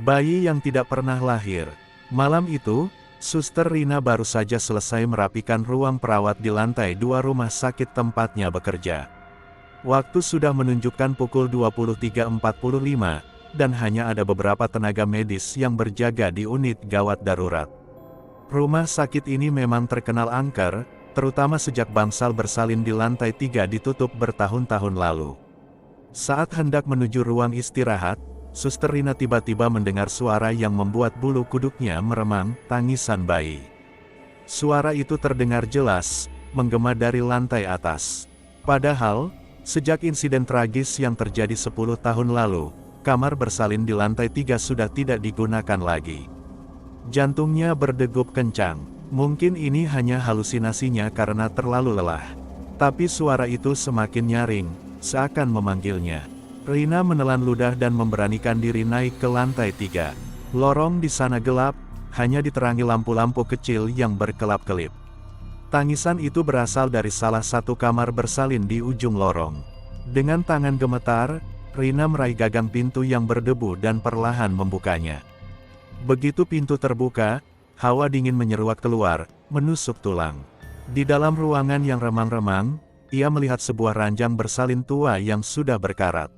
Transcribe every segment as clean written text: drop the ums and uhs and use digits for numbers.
Bayi yang tidak pernah lahir. Malam itu, Suster Rina baru saja selesai merapikan ruang perawat di lantai 2 rumah sakit tempatnya bekerja. Waktu sudah menunjukkan pukul 23.45, dan hanya ada beberapa tenaga medis yang berjaga di unit gawat darurat. Rumah sakit ini memang terkenal angker, terutama sejak bangsal bersalin di lantai 3 ditutup bertahun-tahun lalu. Saat hendak menuju ruang istirahat, Suster Rina tiba-tiba mendengar suara yang membuat bulu kuduknya meremang, tangisan bayi. Suara itu terdengar jelas, menggema dari lantai atas. Padahal, sejak insiden tragis yang terjadi 10 tahun lalu, kamar bersalin di lantai 3 sudah tidak digunakan lagi. Jantungnya berdegup kencang. Mungkin ini hanya halusinasinya karena terlalu lelah. Tapi suara itu semakin nyaring, seakan memanggilnya. Rina menelan ludah dan memberanikan diri naik ke lantai 3. Lorong di sana gelap, hanya diterangi lampu-lampu kecil yang berkelap-kelip. Tangisan itu berasal dari salah satu kamar bersalin di ujung lorong. Dengan tangan gemetar, Rina meraih gagang pintu yang berdebu dan perlahan membukanya. Begitu pintu terbuka, hawa dingin menyeruak keluar, menusuk tulang. Di dalam ruangan yang remang-remang, ia melihat sebuah ranjang bersalin tua yang sudah berkarat.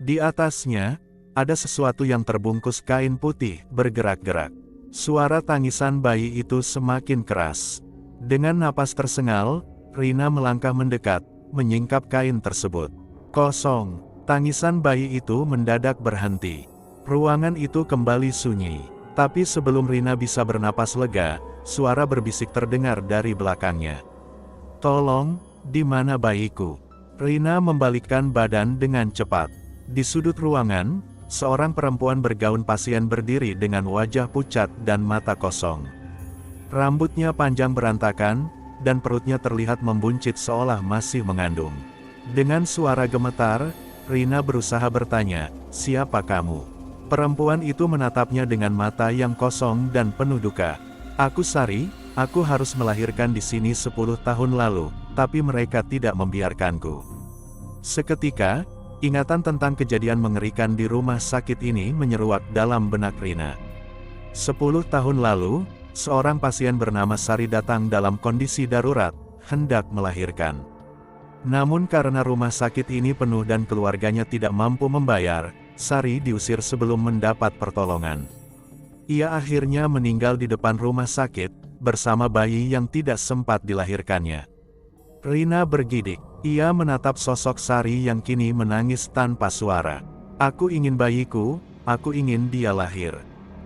Di atasnya, ada sesuatu yang terbungkus kain putih, bergerak-gerak. Suara tangisan bayi itu semakin keras. Dengan napas tersengal, Rina melangkah mendekat, menyingkap kain tersebut. Kosong. Tangisan bayi itu mendadak berhenti. Ruangan itu kembali sunyi. Tapi sebelum Rina bisa bernapas lega, suara berbisik terdengar dari belakangnya. "Tolong, di mana bayiku?" Rina membalikkan badan dengan cepat. Di sudut ruangan, seorang perempuan bergaun pasien berdiri dengan wajah pucat dan mata kosong. Rambutnya panjang berantakan, dan perutnya terlihat membuncit seolah masih mengandung. Dengan suara gemetar, Rina berusaha bertanya, "Siapa kamu?" Perempuan itu menatapnya dengan mata yang kosong dan penuh duka. "Aku Sari, aku harus melahirkan di sini 10 tahun lalu, tapi mereka tidak membiarkanku." Seketika, ingatan tentang kejadian mengerikan di rumah sakit ini menyeruak dalam benak Rina. 10 tahun lalu, seorang pasien bernama Sari datang dalam kondisi darurat, hendak melahirkan. Namun karena rumah sakit ini penuh dan keluarganya tidak mampu membayar, Sari diusir sebelum mendapat pertolongan. Ia akhirnya meninggal di depan rumah sakit, bersama bayi yang tidak sempat dilahirkannya. Rina bergidik. Ia menatap sosok Sari yang kini menangis tanpa suara. "Aku ingin bayiku, aku ingin dia lahir."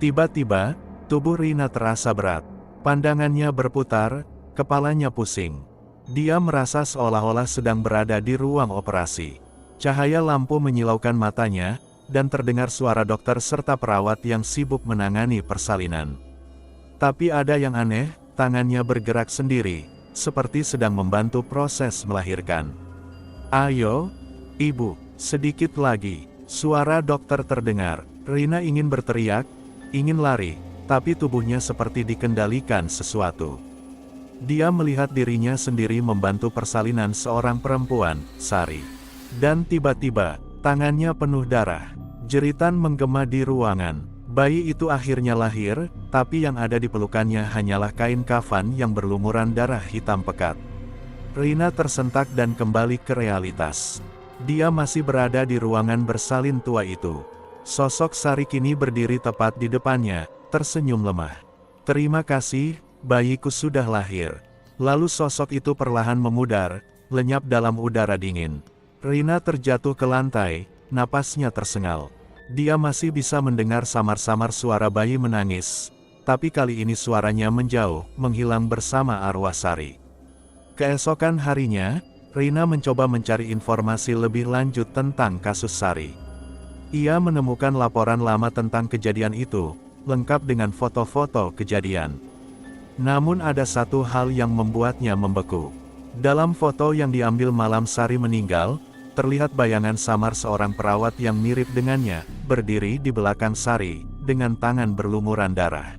Tiba-tiba, tubuh Rina terasa berat. Pandangannya berputar, kepalanya pusing. Dia merasa seolah-olah sedang berada di ruang operasi. Cahaya lampu menyilaukan matanya, dan terdengar suara dokter serta perawat yang sibuk menangani persalinan. Tapi ada yang aneh, tangannya bergerak sendiri, seperti sedang membantu proses melahirkan. "Ayo, ibu, sedikit lagi." Suara dokter terdengar. Rina ingin berteriak, ingin lari, tapi tubuhnya seperti dikendalikan sesuatu. Dia melihat dirinya sendiri membantu persalinan seorang perempuan, Sari. Dan tiba-tiba, tangannya penuh darah. Jeritan menggema di ruangan. Bayi itu akhirnya lahir, tapi yang ada di pelukannya hanyalah kain kafan yang berlumuran darah hitam pekat. Rina tersentak dan kembali ke realitas. Dia masih berada di ruangan bersalin tua itu. Sosok Sari kini berdiri tepat di depannya, tersenyum lemah. "Terima kasih, bayiku sudah lahir." Lalu sosok itu perlahan memudar, lenyap dalam udara dingin. Rina terjatuh ke lantai, napasnya tersengal. Dia masih bisa mendengar samar-samar suara bayi menangis, tapi kali ini suaranya menjauh, menghilang bersama arwah Sari. Keesokan harinya, Rina mencoba mencari informasi lebih lanjut tentang kasus Sari. Ia menemukan laporan lama tentang kejadian itu, lengkap dengan foto-foto kejadian. Namun ada satu hal yang membuatnya membeku. Dalam foto yang diambil malam Sari meninggal, terlihat bayangan samar seorang perawat yang mirip dengannya, berdiri di belakang Sari, dengan tangan berlumuran darah.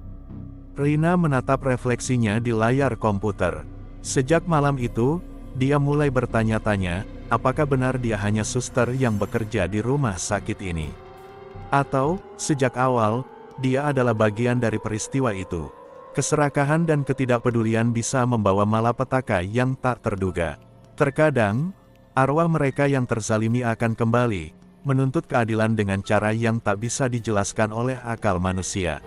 Rina menatap refleksinya di layar komputer. Sejak malam itu, dia mulai bertanya-tanya, apakah benar dia hanya suster yang bekerja di rumah sakit ini? Atau, sejak awal, dia adalah bagian dari peristiwa itu. Keserakahan dan ketidakpedulian bisa membawa malapetaka yang tak terduga. Terkadang, arwah mereka yang terzalimi akan kembali, menuntut keadilan dengan cara yang tak bisa dijelaskan oleh akal manusia.